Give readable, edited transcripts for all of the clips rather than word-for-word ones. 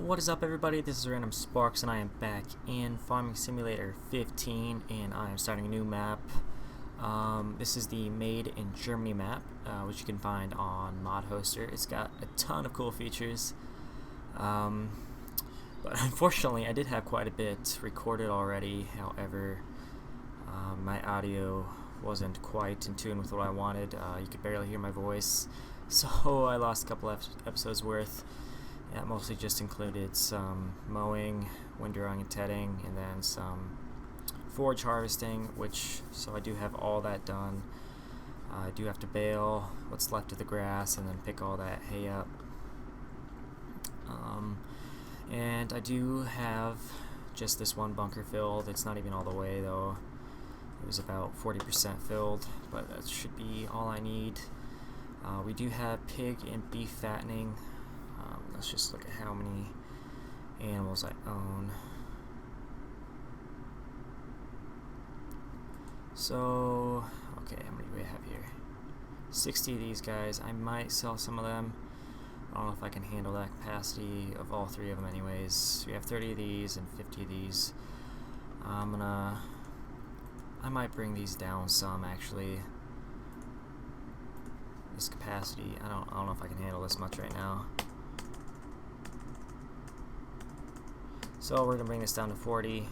What is up, everybody? This is Random Sparks, and I am back in Farming Simulator 15, and I am starting a new map. This is the Made in Germany map, which you can find on Mod Hoster. It's got a ton of cool features, but unfortunately I did have quite a bit recorded already. However, my audio wasn't quite in tune with what I wanted. You could barely hear my voice, so I lost a couple episodes worth. That mostly just included some mowing, windrowing and tedding, and then some forage harvesting, so I do have all that done. I do have to bale what's left of the grass and then pick all that hay up. And I do have just this one bunker filled. It's not even all the way though. It was about 40% filled, but that should be all I need. We do have pig and beef fattening. Let's just look at how many animals I own. So, okay, how many do we have here? 60 of these guys. I might sell some of them. I don't know if I can handle that capacity of all three of them anyways. We have 30 of these and 50 of these. I might bring these down some actually. This capacity, I don't know if I can handle this much right now. So we're gonna bring this down to 40.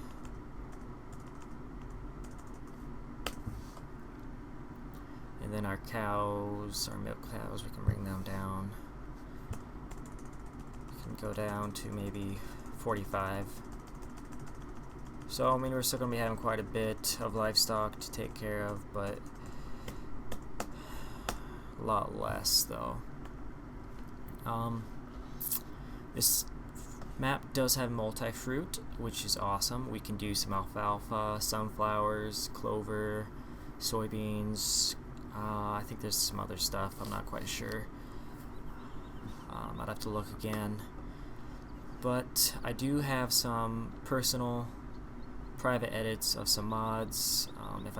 And then our cows, our milk cows, we can bring them down. We can go down to maybe 45. So I mean, we're still gonna be having quite a bit of livestock to take care of, but a lot less though. This map does have multi-fruit, which is awesome. We can do some alfalfa, sunflowers, clover, soybeans. I think there's some other stuff. I'm not quite sure. I'd have to look again. But I do have some personal private edits of some mods. If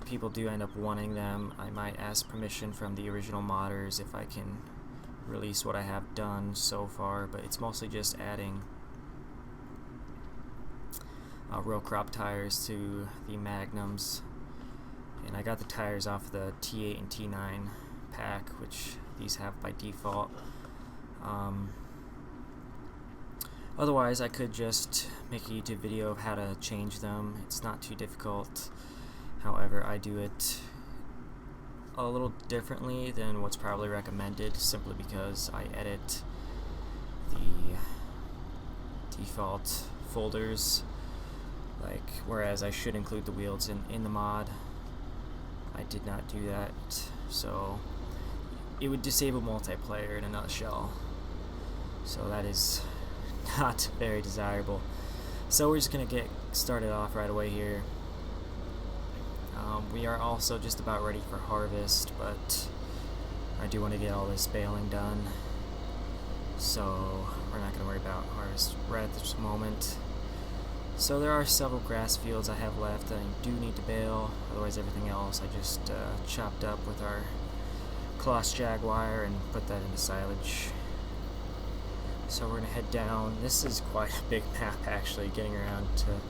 people do end up wanting them, I might ask permission from the original modders if I can release what I have done so far, but it's mostly just adding row crop tires to the Magnums, and I got the tires off the T8 and T9 pack, which these have by default. Otherwise I could just make a YouTube video of how to change them. It's not too difficult. However, I do it a little differently than what's probably recommended, simply because I edit the default folders, whereas I should include the wheels in the mod. I did not do that, so it would disable multiplayer in a nutshell, so that is not very desirable. So we're just gonna get started off right away here. We are also just about ready for harvest, but I do want to get all this baling done, so we're not going to worry about harvest right at this moment. So there are several grass fields I have left that I do need to bale, otherwise everything else I just chopped up with our Coloss Jaguar and put that into silage. So we're going to head down. This is quite a big map actually. Getting around to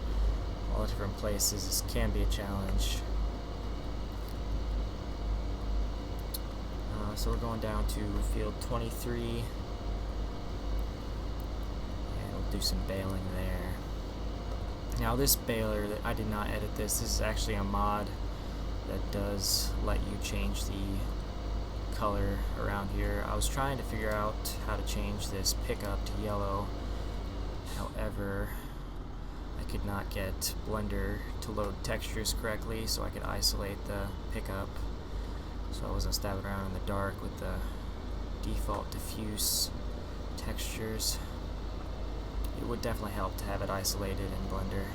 all the different places this can be a challenge. So we're going down to field 23, and we'll do some baling there. Now this baler, I did not edit this. This is actually a mod that does let you change the color around here. I was trying to figure out how to change this pickup to yellow. However, I could not get Blender to load textures correctly so I could isolate the pickup. So I wasn't stabbing around in the dark with the default diffuse textures. It would definitely help to have it isolated in Blender,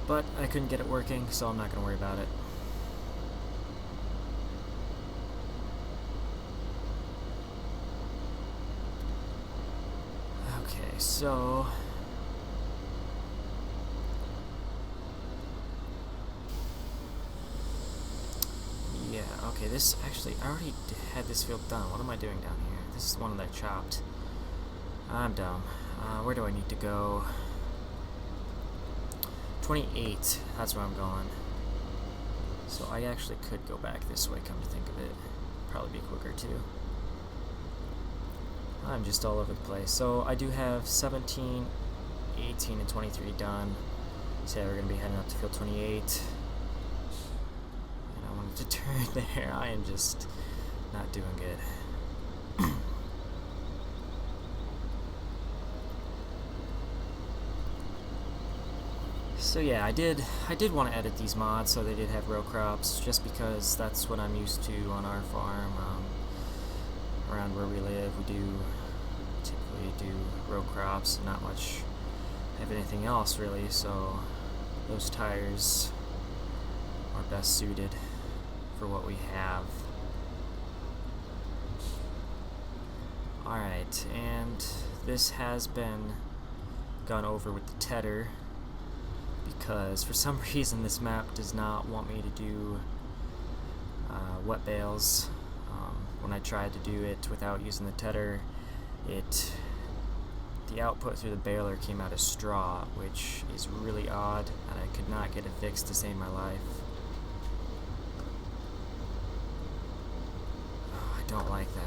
but I couldn't get it working, so I'm not going to worry about it. Okay, so yeah, okay, this actually, I already had this field done. What am I doing down here? this is the one that I chopped. I'm dumb. Where do I need to go? 28, that's where I'm going. So I actually could go back this way, come to think of it. Probably be quicker too. I'm just all over the place. So I do have 17, 18, and 23 done. So yeah, we're going to be heading up to field 28. And I wanted to turn there. I am just not doing good. So yeah, I did want to edit these mods so they did have row crops, just because that's what I'm used to on our farm. Around where we live, we typically do row crops, not much of anything else really, so those tires are best suited for what we have. Alright, and this has been gone over with the tedder, because for some reason this map does not want me to do wet bales. When I tried to do it without using the tedder, the output through the baler came out as straw, which is really odd, and I could not get it fixed to save my life. Oh, I don't like that.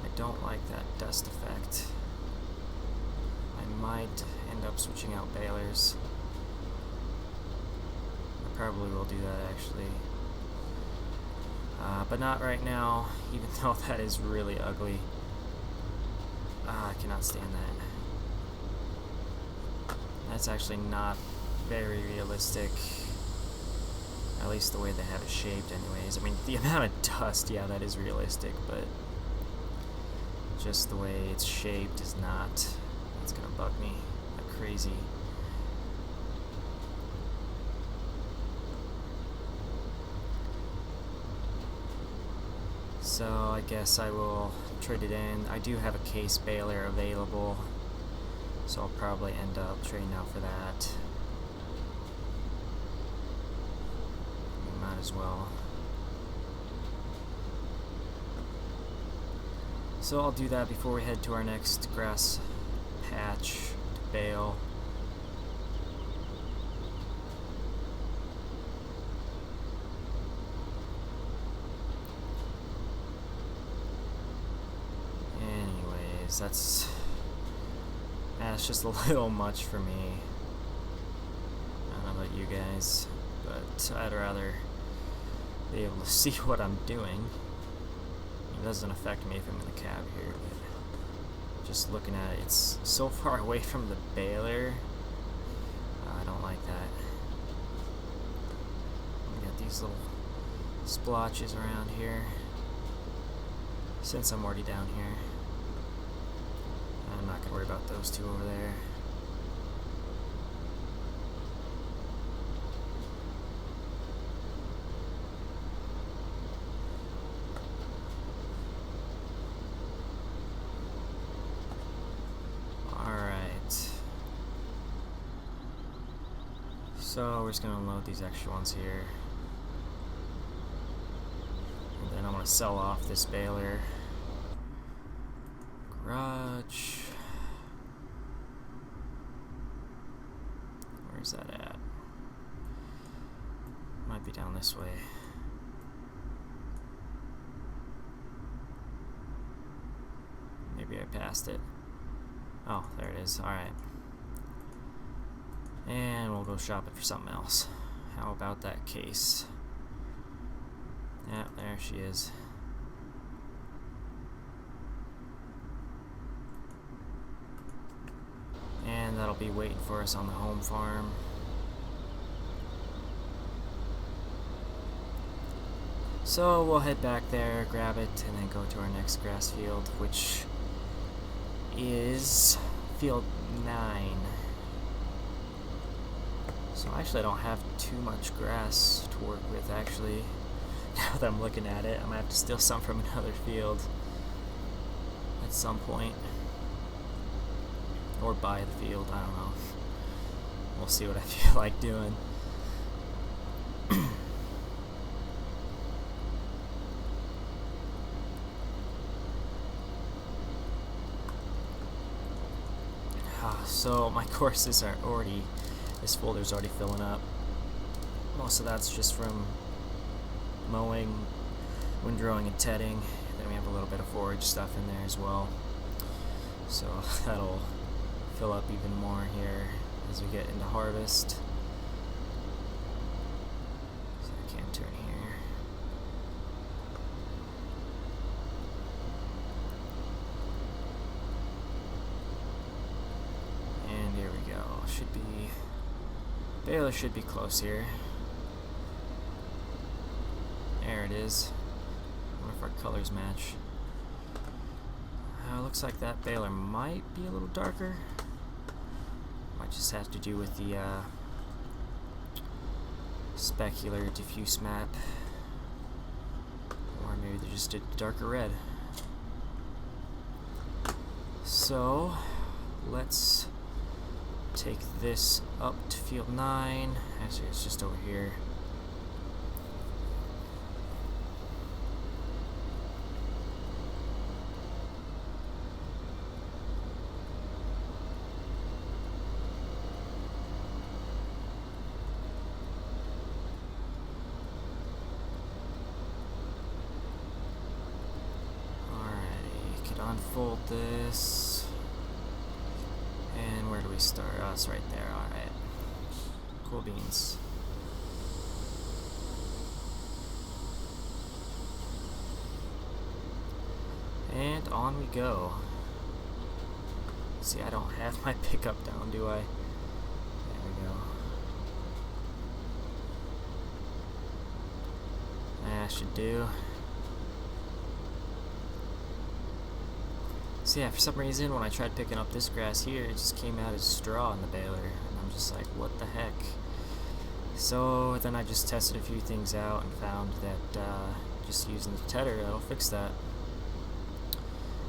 I don't like that dust effect. I might end up switching out balers. I probably will do that actually. But not right now, even though that is really ugly. I cannot stand that. That's actually not very realistic. At least the way they have it shaped anyways. I mean, the amount of dust, yeah, that is realistic, but just the way it's shaped is not. It's gonna bug me like crazy. So I guess I will trade it in. I do have a case baler available, so I'll probably end up trading out for that. Might as well. So I'll do that before we head to our next grass patch to bale. Anyways, that's just a little much for me. I don't know about you guys, but I'd rather be able to see what I'm doing. It doesn't affect me if I'm in the cab here, but just looking at it, it's so far away from the baler. I don't like that. We got these little splotches around here. Since I'm already down here, I'm not going to worry about those two over there. So we're just going to unload these extra ones here. And then I'm going to sell off this baler. Garage. Where's that at? Might be down this way. Maybe I passed it. Oh, there it is. Alright. And we'll go shopping for something else. How about that case? Yeah, there she is. And that'll be waiting for us on the home farm. So we'll head back there, grab it, and then go to our next grass field, which is field 9. So actually I don't have too much grass to work with actually. Now that I'm looking at it, I'm gonna have to steal some from another field at some point. Or buy the field, I don't know. We'll see what I feel like doing. So my courses are already, this folder's already filling up. Most of that's just from mowing, windrowing, and tedding. Then we have a little bit of forage stuff in there as well. So that'll fill up even more here as we get into harvest. So I can't turn here. And here we go. Should be, baler should be close here. There it is. I wonder if our colors match. Looks like that baler might be a little darker. Might just have to do with the specular diffuse map. Or maybe they're just a darker red. So, let's take this up to field 9. Actually, it's just over here. Unfold this, and where do we start? Oh, it's right there. Alright, cool beans. And on we go. See, I don't have my pickup down, do I? There we go. That should do. So yeah, for some reason when I tried picking up this grass here, it just came out as straw in the baler, and I'm just like, what the heck? So then I just tested a few things out and found that just using the tedder, that'll fix that.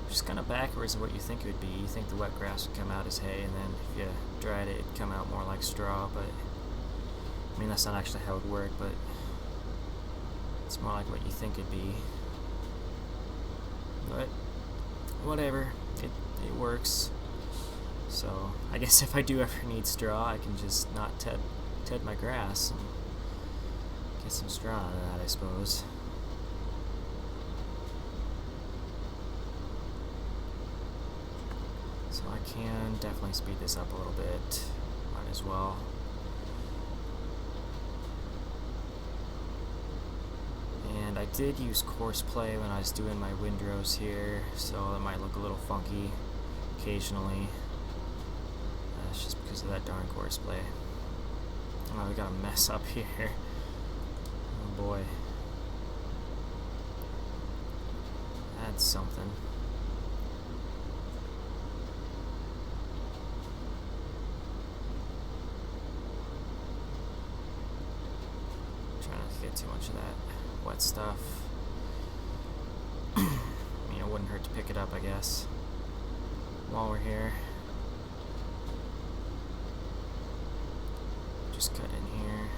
Just kind of backwards of what you think it would be. You think the wet grass would come out as hay, and then if you dried it, it'd come out more like straw, but I mean, that's not actually how it would work, but it's more like what you think it'd be. But whatever, it works. So I guess if I do ever need straw, I can just not ted my grass and get some straw out of that, I suppose. So I can definitely speed this up a little bit. Might as well. And I did use coarse play when I was doing my windrows here, so it might look a little funky occasionally. That's just because of that darn coarse play. Oh, we got a mess up here. Oh boy. That's something. Trying not to get too much of that wet stuff. I mean, it wouldn't hurt to pick it up, I guess, while we're here. Just cut in here.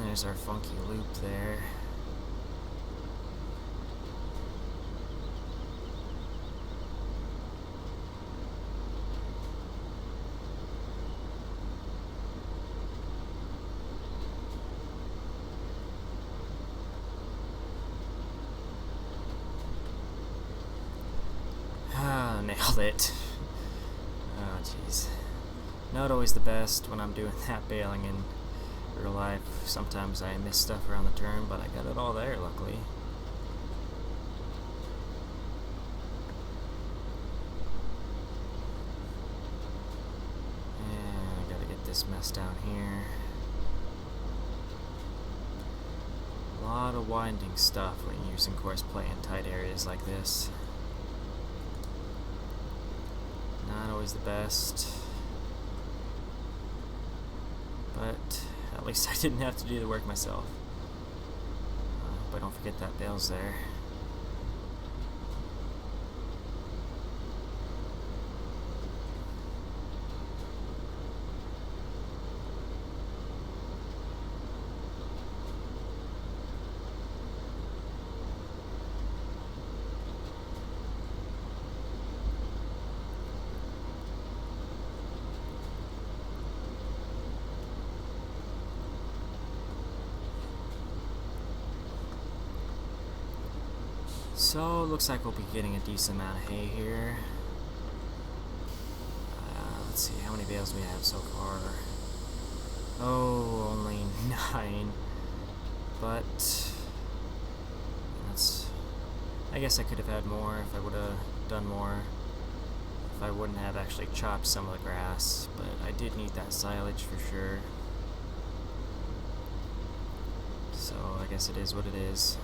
There's our funky loop there. Ah, nailed it. Oh, jeez. Not always the best when I'm doing that baling in real life. Sometimes I miss stuff around the turn, but I got it all there, luckily. And I gotta get this mess down here. A lot of winding stuff when you're using coarse play in tight areas like this. Not always the best, but at least I didn't have to do the work myself. But don't forget that bale's there. So looks like we'll be getting a decent amount of hay here. Let's see how many bales we have so far. Oh, only 9. But that's. I guess I could have had more if I would have done more. If I wouldn't have actually chopped some of the grass, but I did need that silage for sure. So I guess it is what it is.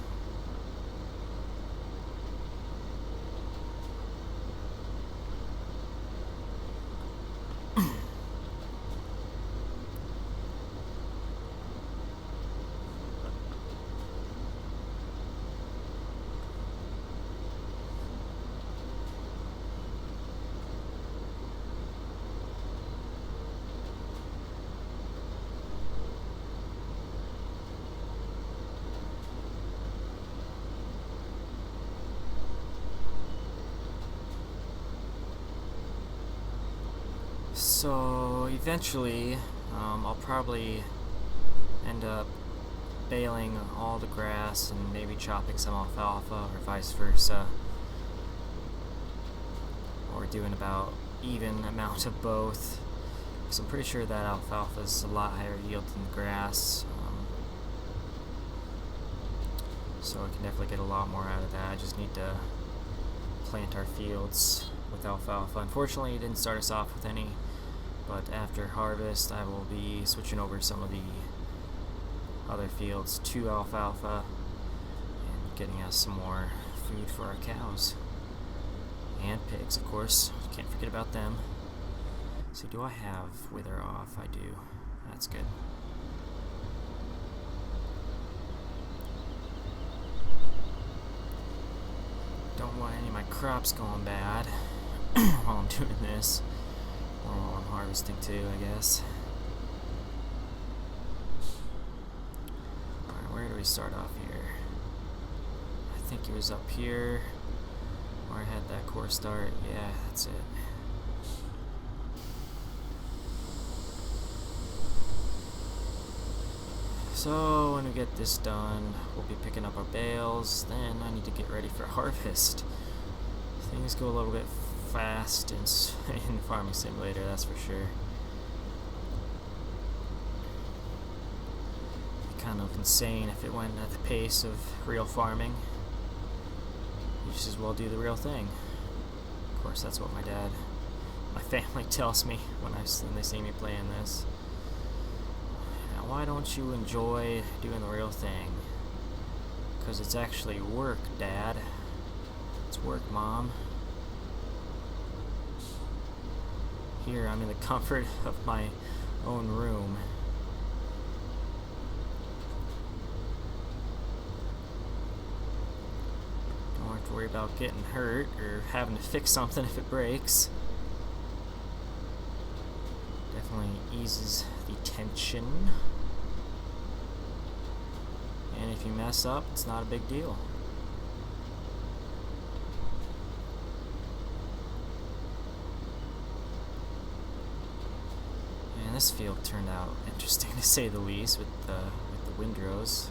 So eventually, I'll probably end up baling all the grass and maybe chopping some alfalfa or vice versa, or doing about even amount of both, because I'm pretty sure that alfalfa is a lot higher yield than the grass, so I can definitely get a lot more out of that. I just need to plant our fields with alfalfa. Unfortunately, it didn't start us off with any, but after harvest I will be switching over some of the other fields to alfalfa and getting us some more food for our cows and pigs, of course. Can't forget about them. So do I have wither off? I do. That's good. Don't want any of my crops going bad while I'm doing this, or while I'm harvesting too, I guess. Alright, where do we start off here? I think it was up here where I had that core start. Yeah, that's it. So when we get this done, we'll be picking up our bales. Then I need to get ready for harvest. Things go a little bit fast in Farming Simulator, that's for sure. It'd be kind of insane if it went at the pace of real farming. You just as well do the real thing. Of course, that's what my family tells me when they see me playing this. Why don't you enjoy doing the real thing? Because it's actually work, Dad. It's work, Mom. Here, I'm in the comfort of my own room. Don't have to worry about getting hurt or having to fix something if it breaks. Definitely eases the tension. And if you mess up, it's not a big deal. And this field turned out interesting to say the least with the windrows.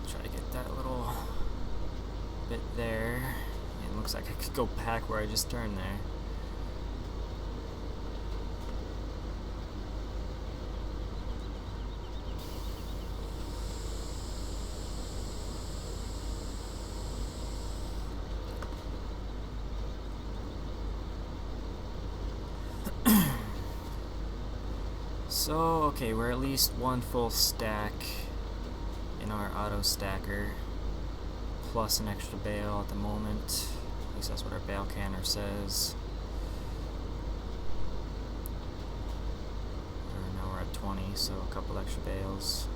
Try to get that little bit there. It looks like I could go back where I just turned there. So, okay, we're at least one full stack in our auto stacker, plus an extra bale at the moment. At least that's what our bale canner says. Now we're at 20, so a couple extra bales.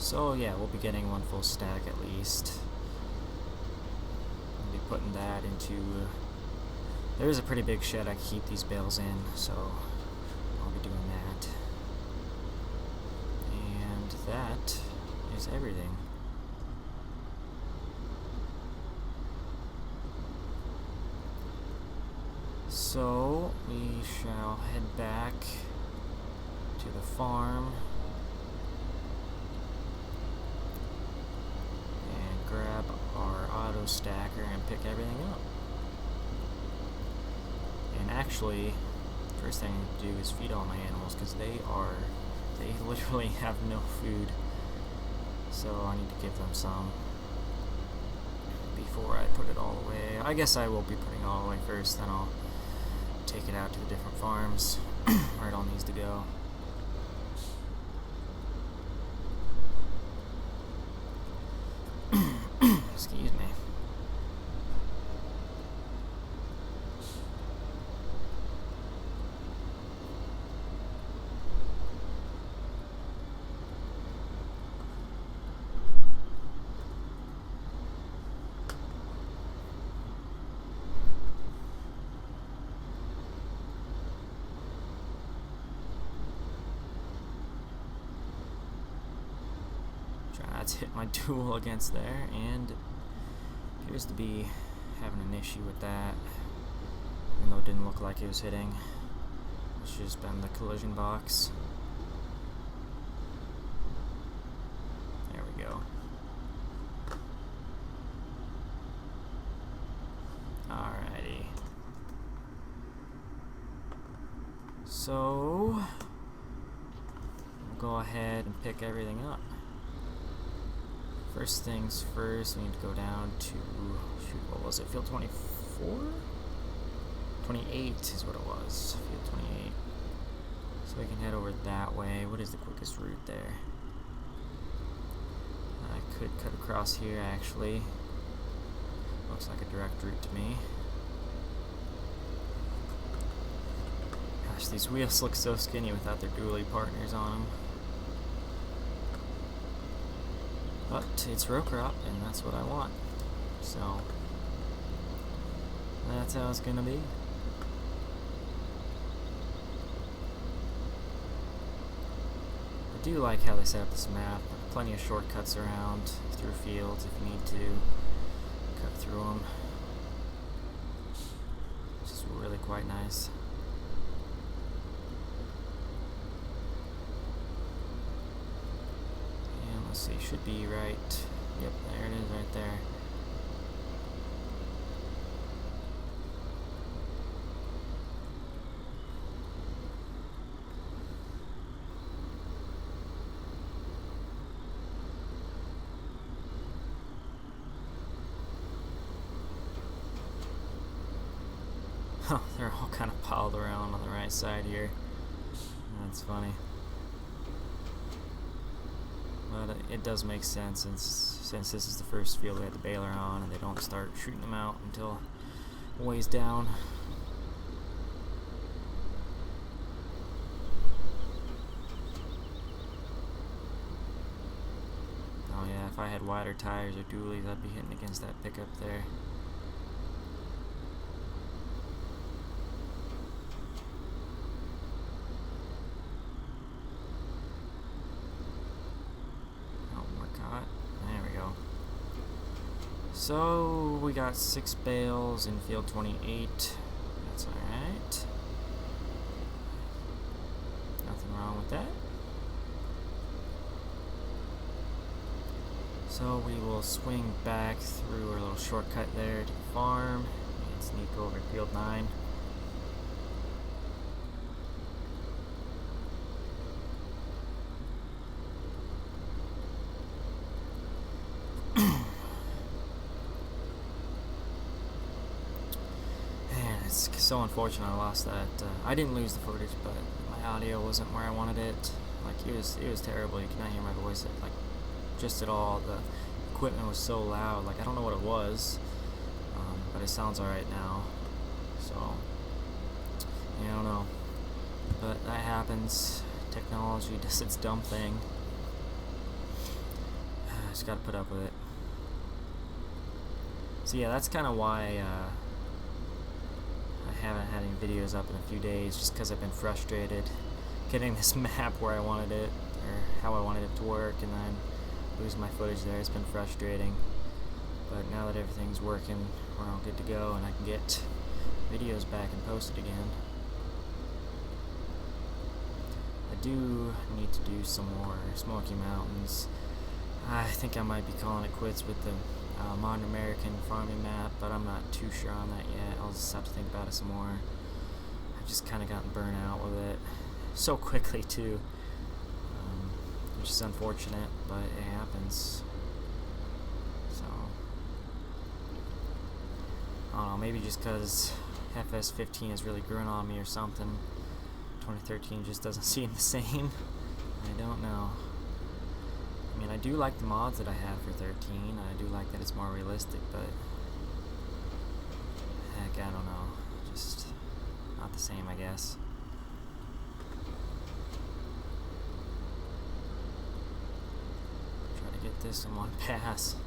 So yeah, we'll be getting one full stack at least. I'll be putting that into... There's a pretty big shed I can keep these bales in, so I'll be doing that. And that is everything. So we shall head back to the farm and grab our auto stacker and pick everything up. And actually, first thing I need to do is feed all my animals, because they literally have no food. So I need to give them some before I put it all away. I guess I will be putting it all away first, then I'll take it out to the different farms where it all needs to go. Excuse me. Hit my tool against there, and appears to be having an issue with that, even though it didn't look like it was hitting. It should have just been the collision box. There we go. Alrighty. So we'll go ahead and pick everything up. First things first, we need to go down to, shoot, what was it, field 24? 28 is what it was, field 28. So we can head over that way. What is the quickest route there? I could cut across here, actually. Looks like a direct route to me. Gosh, these wheels look so skinny without their dually partners on them. But it's row crop, and that's what I want. So that's how it's gonna be. I do like how they set up this map. Plenty of shortcuts around through fields if you need to cut through them. Which is really quite nice. See, should be right. Yep, there it is right there. Oh, they're all kind of piled around on the right side here. That's funny. But it does make sense since this is the first field we had the baler on, and they don't start shooting them out until ways down. Oh yeah, if I had wider tires or dualies, I'd be hitting against that pickup there. So we got 6 bales in field 28. That's alright. Nothing wrong with that. So we will swing back through our little shortcut there to the farm and sneak over field 9. It's so unfortunate I lost that. I didn't lose the footage, but my audio wasn't where I wanted it. Like, it was terrible. You cannot hear my voice, like, just at all. The equipment was so loud. Like, I don't know what it was, but it sounds alright now. So, yeah, I don't know. But that happens. Technology does its dumb thing. just gotta put up with it. So yeah, that's kind of why I haven't had any videos up in a few days, just because I've been frustrated getting this map where I wanted it, or how I wanted it to work, and then losing my footage there. It's been frustrating. But now that everything's working, we're all good to go, and I can get videos back and posted again. I do need to do some more Smoky Mountains. I think I might be calling it quits with the Modern American farming map, but I'm not too sure on that yet. I'll just have to think about it some more. I've just kind of gotten burnt out with it so quickly too, which is unfortunate, but it happens. So I don't know, maybe just because FS15 has really grown on me or something. 2013 just doesn't seem the same. I don't know. I mean, I do like the mods that I have for 13, and I do like that it's more realistic, but heck, I don't know. Just not the same, I guess. Try to get this in one pass.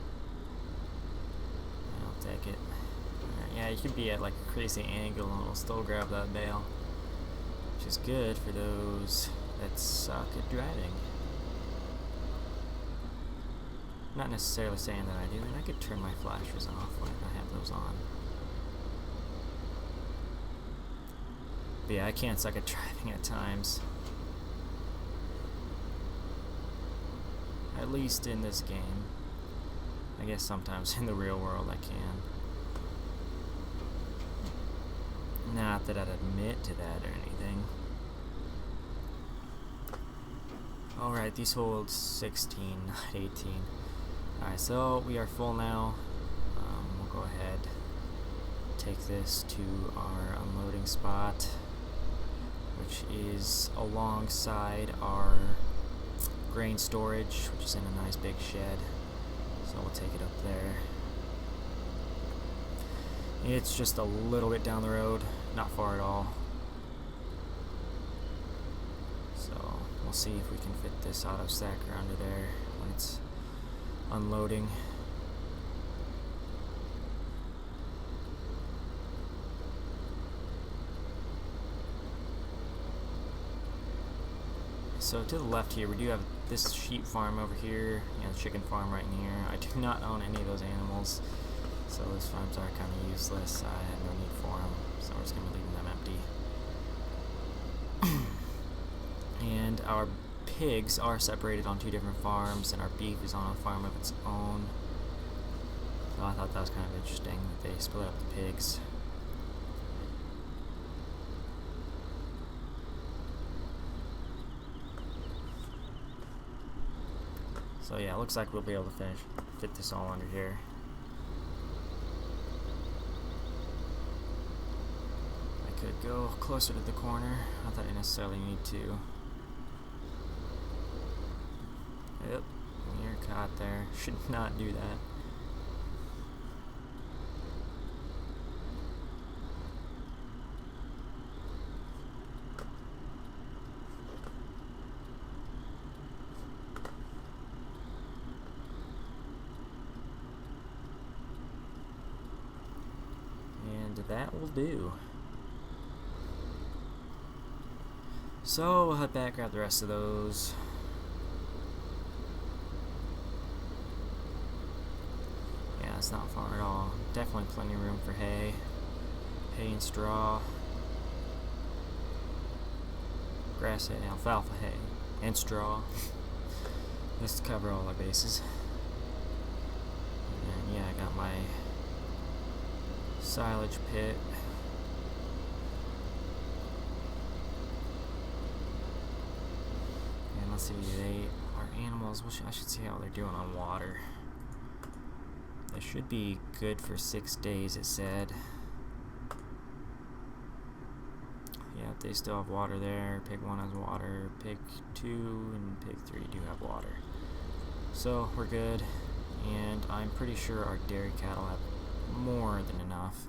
I'll take it. Right, yeah, you can be at like a crazy angle and it'll still grab that bale, which is good for those that suck at driving. Not necessarily saying that I do, and I could turn my flashers off when I have those on. But yeah, I can't suck at driving at times. At least in this game. I guess sometimes in the real world I can. Not that I'd admit to that or anything. Alright, these hold 16, not 18. Alright, so we are full now. We'll go ahead, take this to our unloading spot, which is alongside our grain storage, which is in a nice big shed. So we'll take it up there. It's just a little bit down the road, not far at all. So we'll see if we can fit this auto stacker under there when it's unloading. So to the left here, we do have this sheep farm over here, and the chicken farm right in here. I do not own any of those animals, so those farms are kind of useless. I have no need for them, so we're just going to be leaving them empty. And our pigs are separated on two different farms, and our beef is on a farm of its own. So I thought that was kind of interesting that they split up the pigs. So yeah, it looks like we'll be able to fit this all under here. I could go closer to the corner. Not that I necessarily need to. Yep, you're caught there. Should not do that. And that will do. So we'll head back, grab the rest of those. Yeah, it's not far at all. Definitely plenty of room for hay. Hay and straw. Grass hay, alfalfa hay, and straw. Just to cover all our bases. And yeah, I got my silage pit. And let's see, our animals, I should see how they're doing on water. They should be good for 6 days, it said. Yeah, they still have water there. Pig 1 has water, pig 2 and pig 3 do have water. So we're good, and I'm pretty sure our dairy cattle have more than enough.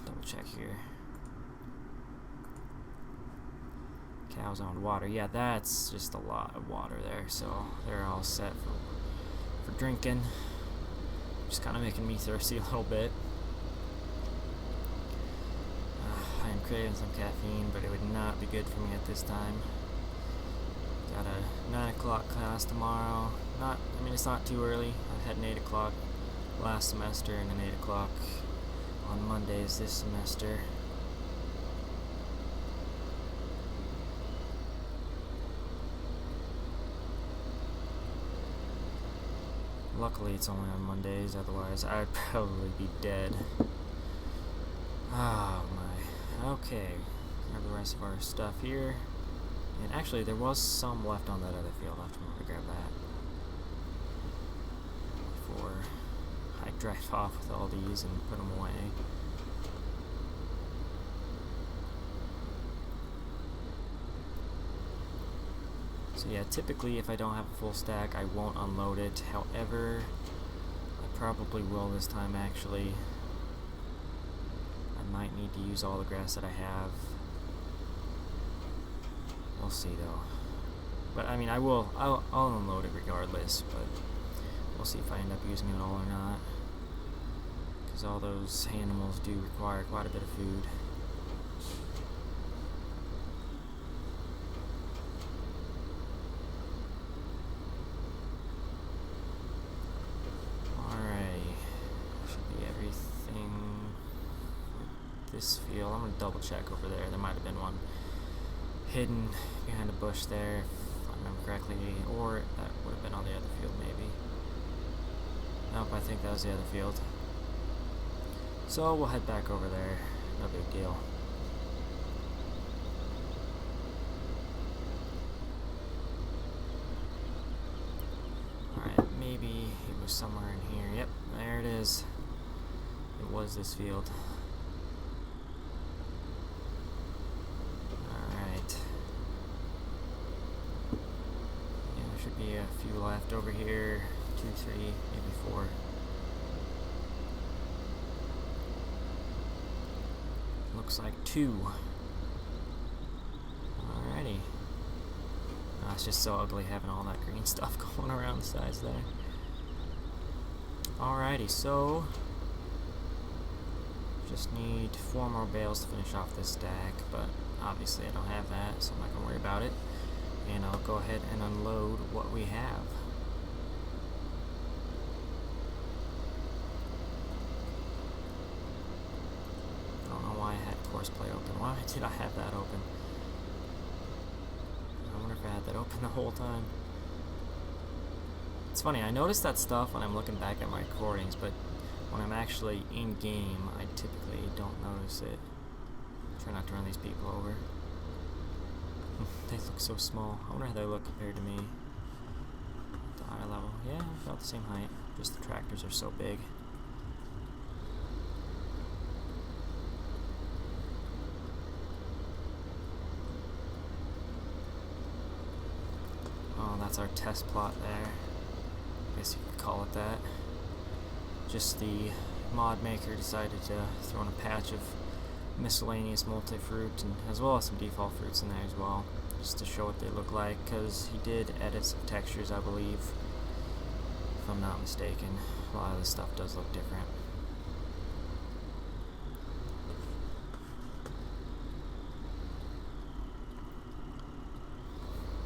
Double check here. Cows on water. Yeah, that's just a lot of water there, so they're all set for drinking. Just kind of making me thirsty a little bit. I am craving some caffeine, but it would not be good for me at this time. Got a 9 o'clock class tomorrow. I mean, it's not too early. I had an 8 o'clock last semester and an 8 o'clock on Mondays this semester. Luckily it's only on Mondays, otherwise I'd probably be dead. Oh my. Okay. Grab the rest of our stuff here. And actually there was some left on that other field. I have to remember to grab that before I drive off with all these and put them away. So yeah, typically if I don't have a full stack, I won't unload it. However, I probably will this time actually. I might need to use all the grass that I have. We'll see though. But I mean, I'll unload it regardless, but we'll see if I end up using it all or not. Because all those animals do require quite a bit of food. This field. I'm gonna double check over there. There might have been one hidden behind a bush there, if I remember correctly, or that would have been on the other field maybe. Nope, I think that was the other field. So we'll head back over there. No big deal. Alright, maybe it was somewhere in here. Yep, there it is. It was this field. Be a few left over here, 2, 3, maybe 4. Looks like 2. Alrighty. Oh, it's just so ugly having all that green stuff going around the sides there. Alrighty, so just need 4 more bales to finish off this stack, but obviously I don't have that, so I'm not gonna worry about it. And I'll go ahead and unload what we have. I don't know why I had course play open. Why did I have that open? I wonder if I had that open the whole time. It's funny, I notice that stuff when I'm looking back at my recordings, but when I'm actually in game, I typically don't notice it. Try not to run these people over. They look so small. I wonder how they look compared to me at the eye level. Yeah, about the same height. Just the tractors are so big. Oh, that's our test plot there. I guess you could call it that. Just the mod maker decided to throw in a patch of miscellaneous multi-fruit, and as well as some default fruits in there as well, just to show what they look like, because he did edit some textures, I believe, if I'm not mistaken. A lot of this stuff does look different.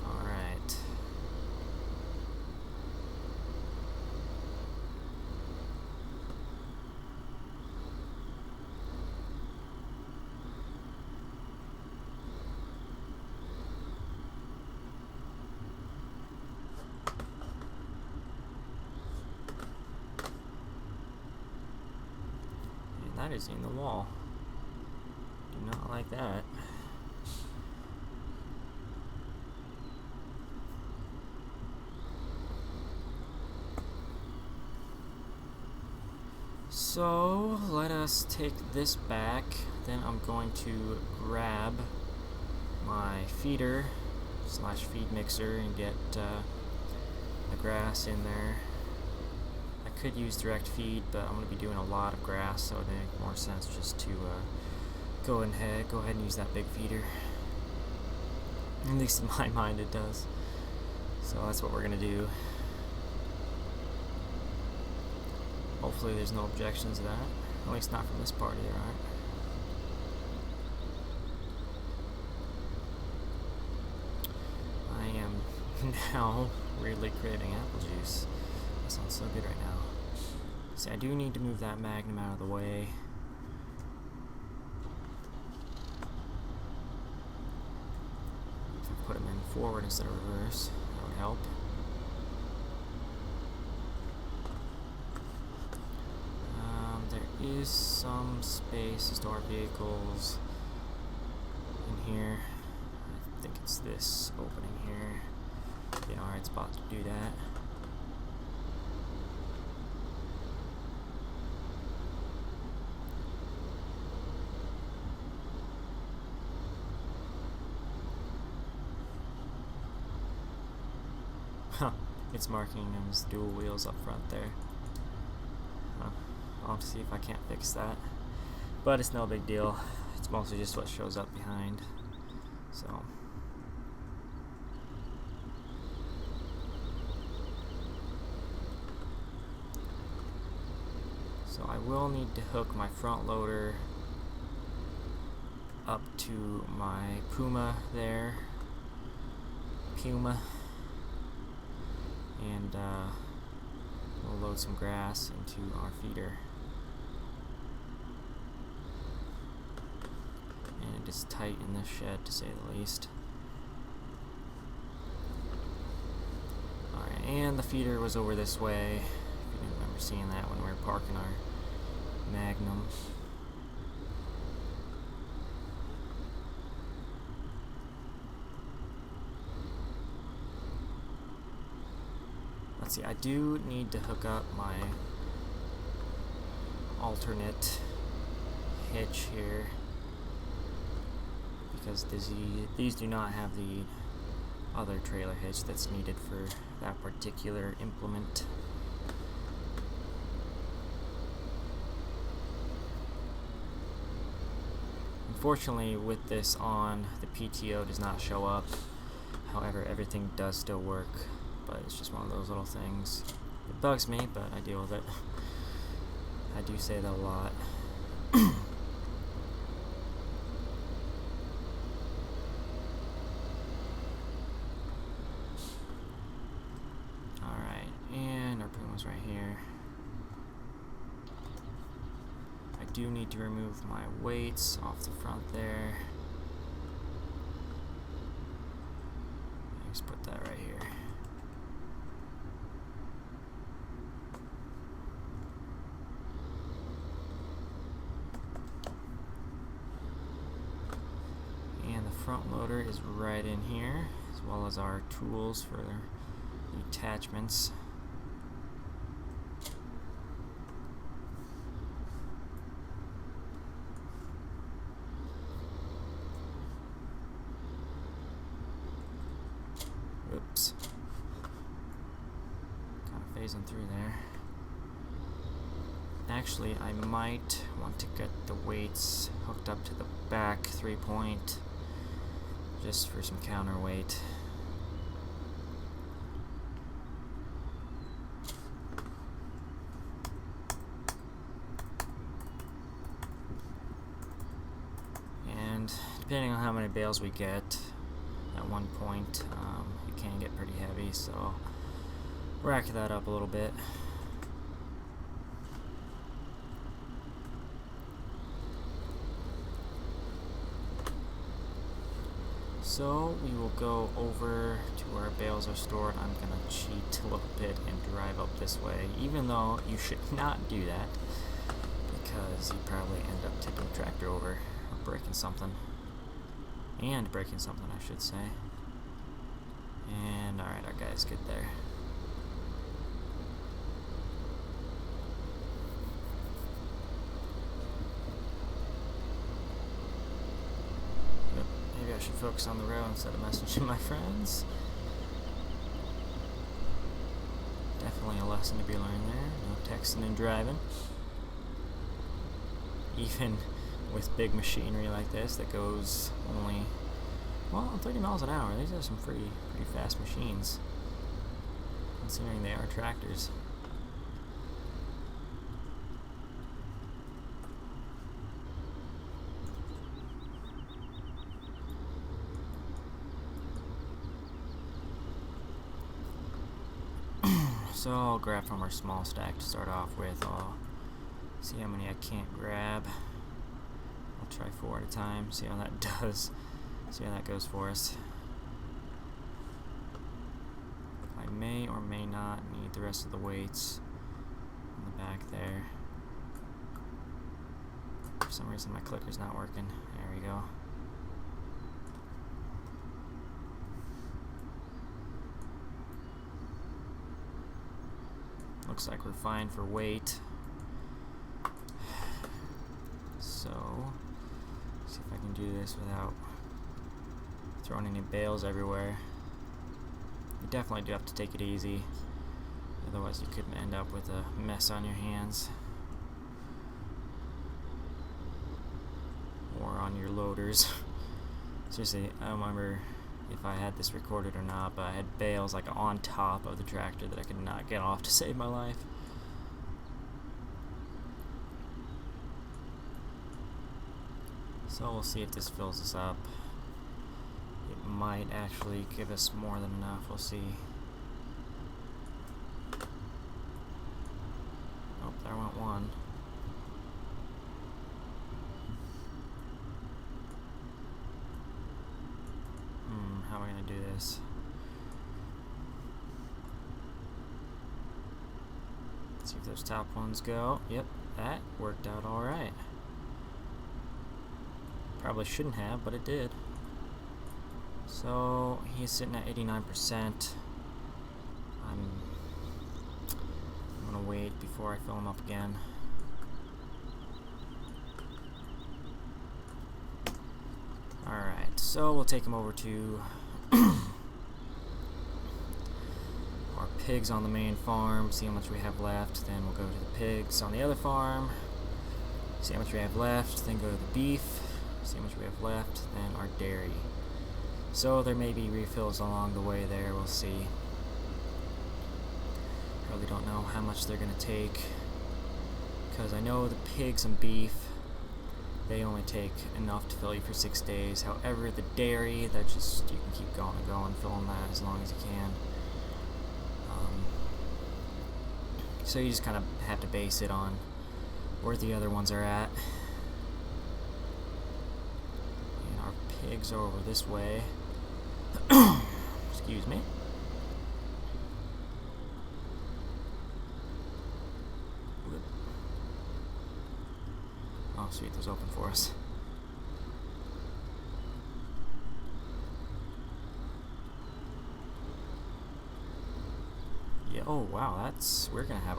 Alright. That is in the wall. Do not like that. So let us take this back. Then I'm going to grab my feeder / feed mixer and get the grass in there. I could use direct feed, but I'm going to be doing a lot of grass, so it would make more sense just to go ahead and use that big feeder. At least in my mind it does. So that's what we're gonna do. Hopefully there's no objections to that. At least not from this party there aren't. I am now really craving apple juice. That sounds so good right now. See, I do need to move that Magnum out of the way. If I put him in forward instead of reverse, that would help. There is some space to store vehicles in here. I think it's this opening here. Be an alright spot to do that. Huh, it's marking them as dual wheels up front there. Huh. I'll have to see if I can't fix that. But it's no big deal. It's mostly just what shows up behind. So I will need to hook my front loader up to my Puma there. And we'll load some grass into our feeder. And it is tight in this shed, to say the least. Alright, and the feeder was over this way. If you didn't remember seeing that when we were parking our Magnum. Let's see, I do need to hook up my alternate hitch here because these do not have the other trailer hitch that's needed for that particular implement. Unfortunately, with this on, the PTO does not show up. However, everything does still work, but it's just one of those little things. It bugs me, but I deal with it. I do say that a lot. Alright, and our Puma's right here. I do need to remove my weights off the front there. Just put that right here. And the front loader is right in here, as well as our tools for the attachments. Oops. Kind of phasing through there. Actually, I might want to get the weights hooked up to the back 3-point just for some counterweight. And depending on how many bales we get at one point, it can get pretty heavy, so rack that up a little bit. So we will go over to where our bales are stored. I'm going to cheat a little bit and drive up this way, even though you should not do that, because you probably end up tipping the tractor over or breaking something. And breaking something, I should say. And alright, our guy's good there. Yep, maybe I should focus on the road instead of messaging my friends. Definitely a lesson to be learned there. No texting and driving. Even with big machinery like this that goes only Well, 30 miles an hour, these are some pretty fast machines, considering they are tractors. So I'll grab from our small stack to start off with. I'll see how many I can't grab. I'll try 4 at a time, see how that does. See how that goes for us. I may or may not need the rest of the weights in the back there. For some reason my clicker's not working. There we go. Looks like we're fine for weight. So, see if I can do this without throwing any bales everywhere. You definitely do have to take it easy, otherwise you could end up with a mess on your hands or on your loaders. Seriously, I don't remember if I had this recorded or not, but I had bales like on top of the tractor that I could not get off to save my life. So we'll see if this fills us up. It might actually give us more than enough, we'll see. Oh, there went one. How am I gonna do this? Let's see if those top ones go. Yep, that worked out alright. Probably shouldn't have, but it did. So he's sitting at 89%. I'm gonna wait before I fill him up again. Alright, so we'll take him over to our pigs on the main farm, see how much we have left, then we'll go to the pigs on the other farm, see how much we have left, then go to the beef, see how much we have left, then our dairy. So there may be refills along the way there, we'll see. Really don't know how much they're going to take, because I know the pigs and beef, they only take enough to fill you for 6 days. However, the dairy, that just, you can keep going and going, filling that as long as you can. So you just kind of have to base it on where the other ones are at. And our pigs are over this way. Excuse me. Oh, sweet, those open for us. Yeah, oh wow, we're gonna have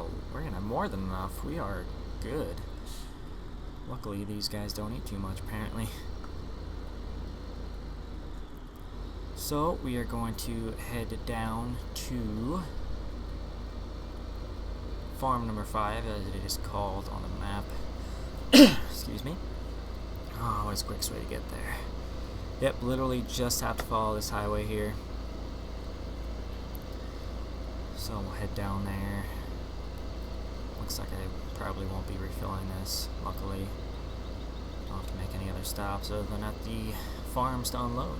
more than enough. We are good. Luckily these guys don't eat too much apparently. So we are going to head down to farm number 5, as it is called on the map. Excuse me. Oh, what's the quickest way to get there? Yep, literally just have to follow this highway here. So we'll head down there. Looks like I probably won't be refilling this, luckily. Don't have to make any other stops other than at the farms to unload.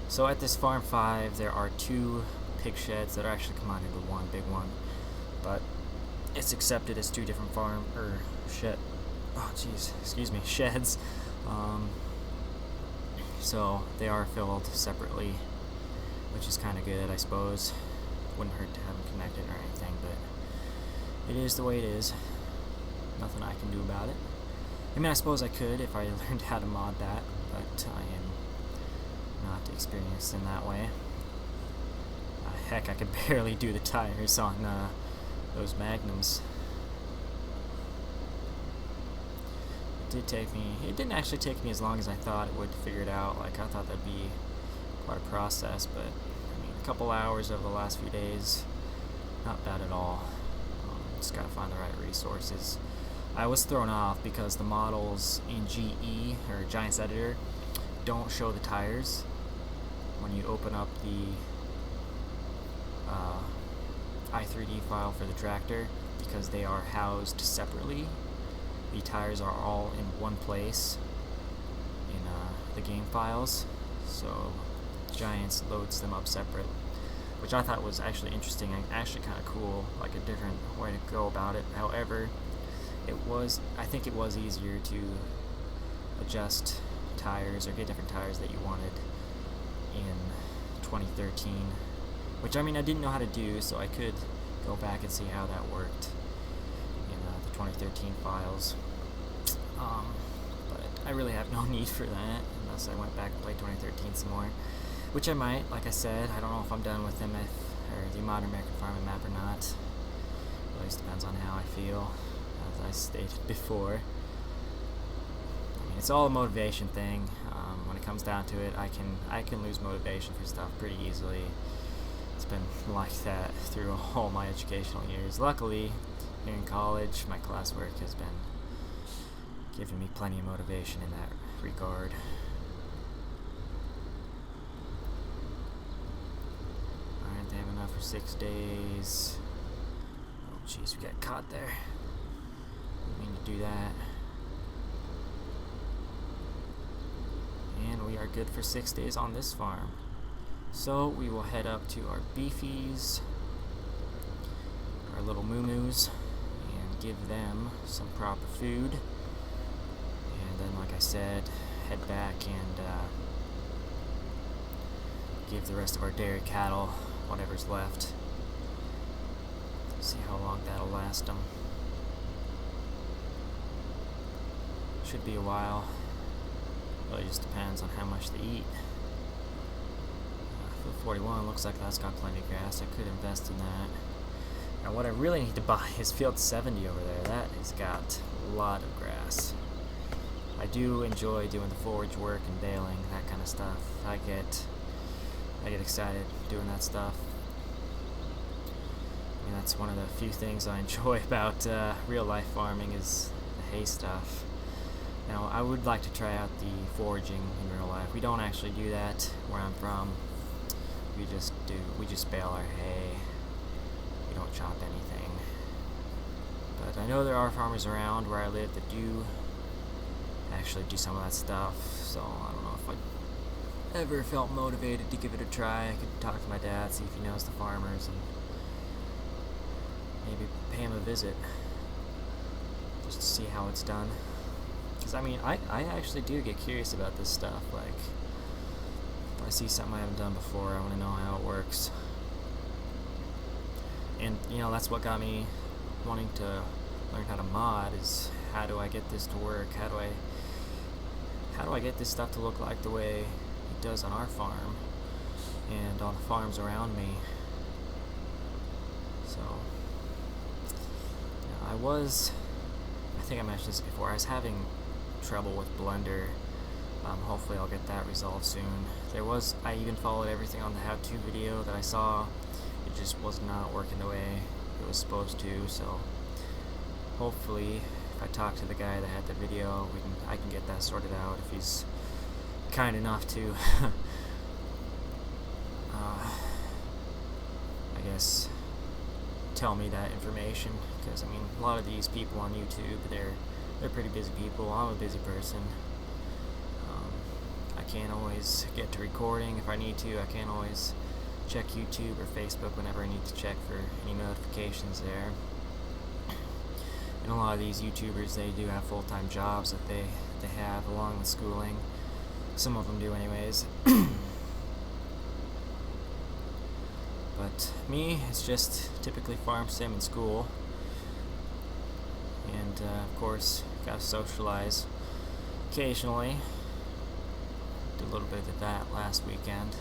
So at this farm 5, there are 2 pig sheds that are actually combined into one big one, but it's accepted as 2 different sheds. So they are filled separately, which is kind of good, I suppose. Wouldn't hurt to have them connected or anything, but it is the way it is. Nothing I can do about it. I mean, I suppose I could if I learned how to mod that, but I am not experienced in that way. Heck, I could barely do the tires on those Magnums. It didn't actually take me as long as I thought it would to figure it out. Like, I thought that'd be quite a process, but I mean, a couple hours over the last few days, not bad at all. Just gotta find the right resources. I was thrown off because the models in GE, or Giants Editor, don't show the tires when you open up the i3D file for the tractor, because they are housed separately. The tires are all in one place in the game files, so Giants loads them up separate, which I thought was actually interesting and actually kind of cool, like a different way to go about it. However, I think it was easier to adjust tires or get different tires that you wanted in 2013, which I mean I didn't know how to do, so I could go back and see how that worked in the 2013 files. But I really have no need for that unless I went back and played 2013 some more, which I might. Like I said, I don't know if I'm done with MF or the Modern American Farming map or not. It always depends on how I feel, as I stated before. I mean, it's all a motivation thing. When it comes down to it, I can lose motivation for stuff pretty easily. It's been like that through all my educational years. Luckily, here in college, my classwork has been giving me plenty of motivation in that regard. Alright, they have enough for 6 days. Oh jeez, we got caught there. Didn't mean to do that. And we are good for 6 days on this farm. So we will head up to our beefies, our little moo-moos, and give them some proper food. And then, like I said, head back and give the rest of our dairy cattle whatever's left. See how long that'll last them. Should be a while. Really just depends on how much they eat. Field 41 looks like that's got plenty of grass. I could invest in that. Now what I really need to buy is field 70 over there. That has got a lot of grass. I do enjoy doing the forage work and baling, that kind of stuff. I get excited doing that stuff. I mean, that's one of the few things I enjoy about real life farming is the hay stuff. Now, I would like to try out the foraging in real life. We don't actually do that where I'm from. We just bale our hay. We don't chop anything. But I know there are farmers around where I live that do actually do some of that stuff, so I don't know if I ever felt motivated to give it a try. I could talk to my dad, see if he knows the farmers, and maybe pay him a visit just to see how it's done. Because I mean, I actually do get curious about this stuff. Like, if I see something I haven't done before, I want to know how it works. And you know, that's what got me wanting to learn how to mod, is how do I get this to work? How do I get this stuff to look like the way it does on our farm and on the farms around me? So, you know, I think I mentioned this before, I was having trouble with Blender. Hopefully I'll get that resolved soon. I even followed everything on the how-to video that I saw. It just was not working the way it was supposed to, so hopefully if I talk to the guy that had the video, I can get that sorted out if he's kind enough to I guess tell me that information, because I mean, a lot of these people on YouTube, they're pretty busy people. I'm a busy person. I can't always get to recording if I need to. I can't always check YouTube or Facebook whenever I need to check for any notifications there. And a lot of these YouTubers, they do have full-time jobs that they have along with schooling. Some of them do anyways. But me, it's just typically farm sim and school. And of course, gotta socialize occasionally. Did a little bit of that last weekend.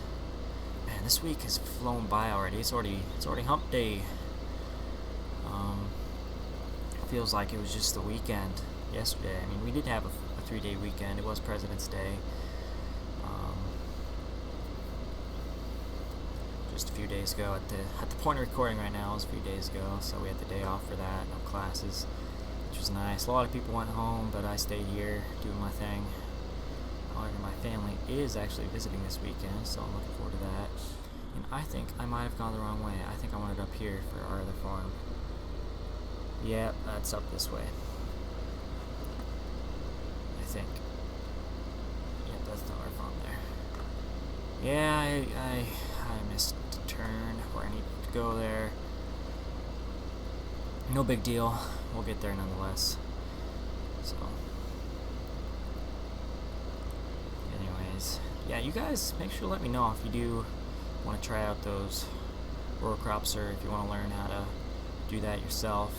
Man, this week has flown by already. It's already hump day. Feels like it was just the weekend yesterday. I mean, we did have a 3-day weekend. It was President's Day. Just a few days ago. At the point of recording right now, it was a few days ago, so we had the day off for that. No classes, which was nice. A lot of people went home, but I stayed here doing my thing. However, my family is actually visiting this weekend, so I'm looking forward to that. And I think I might have gone the wrong way. I think I wanted up here for our other farm. Yeah, that's up this way. I think. Yep, that's not our farm there. Yeah, I missed a turn where I needed to go there. No big deal. We'll get there nonetheless. So, anyways, yeah, you guys make sure to let me know if you do want to try out those row crops, or if you want to learn how to do that yourself.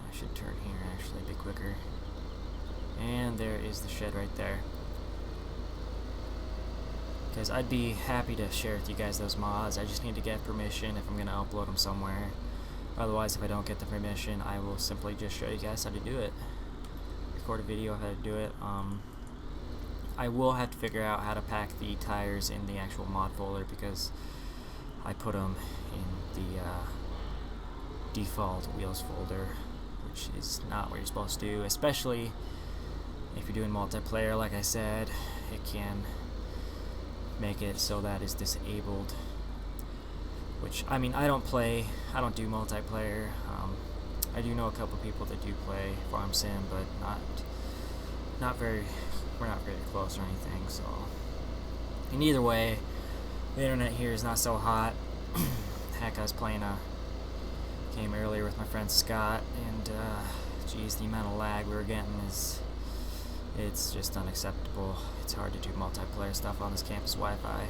I should turn here actually a bit quicker. And there is the shed right there. Because I'd be happy to share with you guys those mods. I just need to get permission if I'm going to upload them somewhere. Otherwise, if I don't get the permission, I will simply just show you guys how to do it. Record a video of how to do it. I will have to figure out how to pack the tires in the actual mod folder, because I put them in the default wheels folder, which is not what you're supposed to do, especially if you're doing multiplayer. Like I said, it can make it so that is disabled, which, I mean, I don't do multiplayer. I do know a couple people that do play Farm Sim, but we're not very close or anything. So, and either way, the internet here is not so hot. Heck, I was playing a game earlier with my friend Scott, and geez, the amount of lag we were getting it's just unacceptable. It's hard to do multiplayer stuff on this campus Wi-Fi.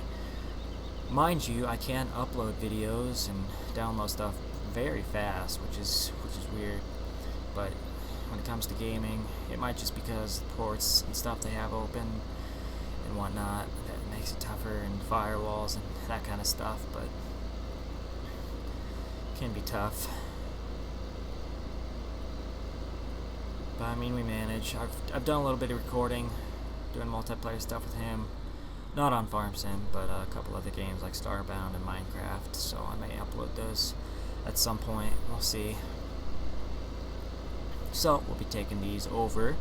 Mind you, I can upload videos and download stuff very fast, which is weird. But when it comes to gaming, it might just because the ports and stuff they have open and whatnot, that makes it tougher, and firewalls and that kind of stuff, but it can be tough. But I mean, we manage. I've done a little bit of recording, doing multiplayer stuff with him. Not on Farm Sim, but a couple other games like Starbound and Minecraft, so I may upload those at some point. We'll see. So, we'll be taking these over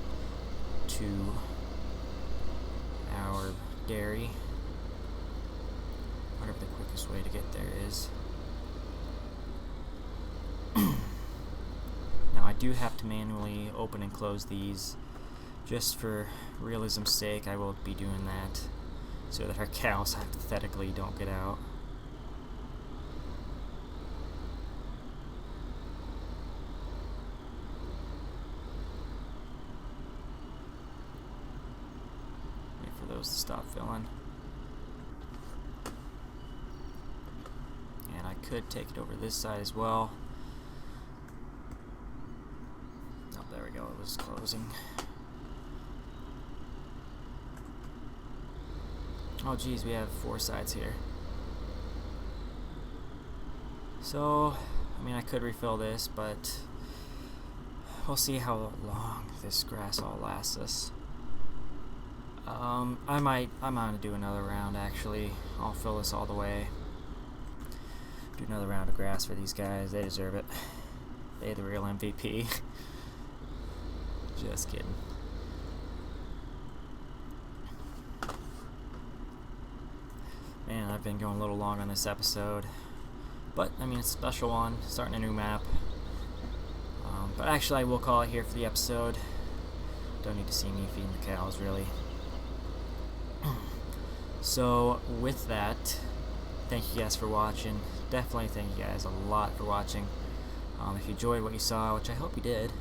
to our dairy, whatever the quickest way to get there is. Now, I do have to manually open and close these, just for realism's sake. I will be doing that, so that our cows hypothetically don't get out. Wait for those to stop filling. And I could take it over this side as well. Oh, there we go, it was closing. Oh geez, we have 4 sides here. So, I mean, I could refill this, but we'll see how long this grass all lasts us. I'm gonna do another round actually. I'll fill this all the way. Do another round of grass for these guys. They deserve it. They're the real MVP. Just kidding. Man, I've been going a little long on this episode, but I mean, it's a special one, starting a new map. But actually, I will call it here for the episode. Don't need to see me feeding the cows, really. So, with that, thank you guys for watching. Definitely thank you guys a lot for watching. If you enjoyed what you saw, which I hope you did,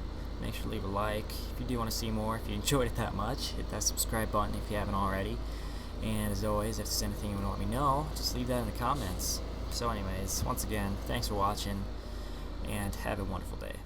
make sure to leave a like. If you do want to see more, if you enjoyed it that much, hit that subscribe button if you haven't already. And as always, if there's anything you want to let me know, just leave that in the comments. So anyways, once again, thanks for watching, and have a wonderful day.